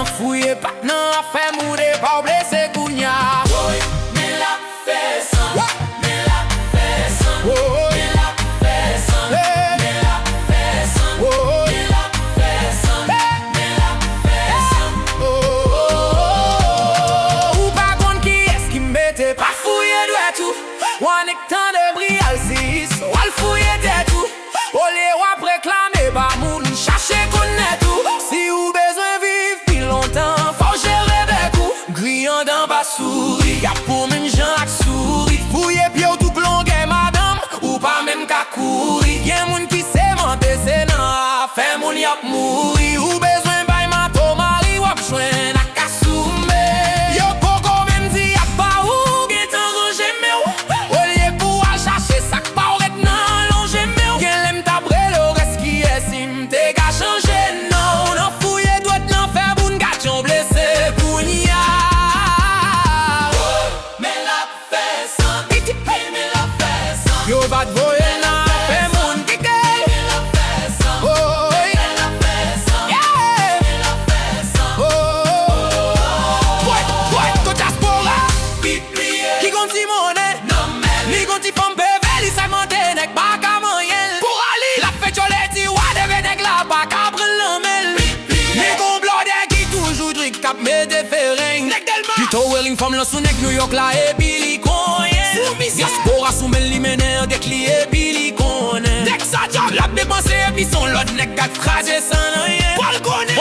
nan fouye pas nan a fait mourir pas blessé gounya. Oui, mais la fait sans, mais la fait sans, mais la fait sans, mais la fait sans, mais la fait sans, mais la fait sans. Ou pas contre qui est-ce qui mette pas fouiller de tout. One hectare de brial si so al fouiller de tout. Olé ou après réclamer ba moun chercher connaître tout. Si ou besoin vivre plus longtemps, faut gérer des coups. Griant dans bas souris, y'a pour même gens ak souris. Fouiller pied ou tout plonguer madame, ou pas même qu'à courir. Y'a moun qui s'est monté c'est nan, fait moun yap mouri. Ou besoin bay mato mari ou ap jouen ak kasoume. Yo koko même di y'a pas ou, gen tan range me ou. Olé pour al chercher sak pa ou ret nan longe me ou. Gen lem tabre le reste qui est sim te ka changé non. Nan fouiller doit nan faire boun gachon blessé pour nia. Mais la fait sans, mais la fait sans, Yo bat voye nan fait moun kike. mais la fait sans, Oh, mais la fait sans, yeah. mais la fait sans. Ouais, to diaspora Vite plié, qui compte si monnaie. non mais Li konti fom bebe, li segmente nek baka manyen. Pour Ali, la fête yo le ti wade ve nek la baka pren l'amel. Li kon blode ki toujou drik kap me defereng. Nek delman Pito welling fom lan sou nek New York la e pili konyen. Diaspora sou men li menen dek li e pili konen. Dek sa job la dépense e pi son lot nek kat fraje san rien. Pal konen.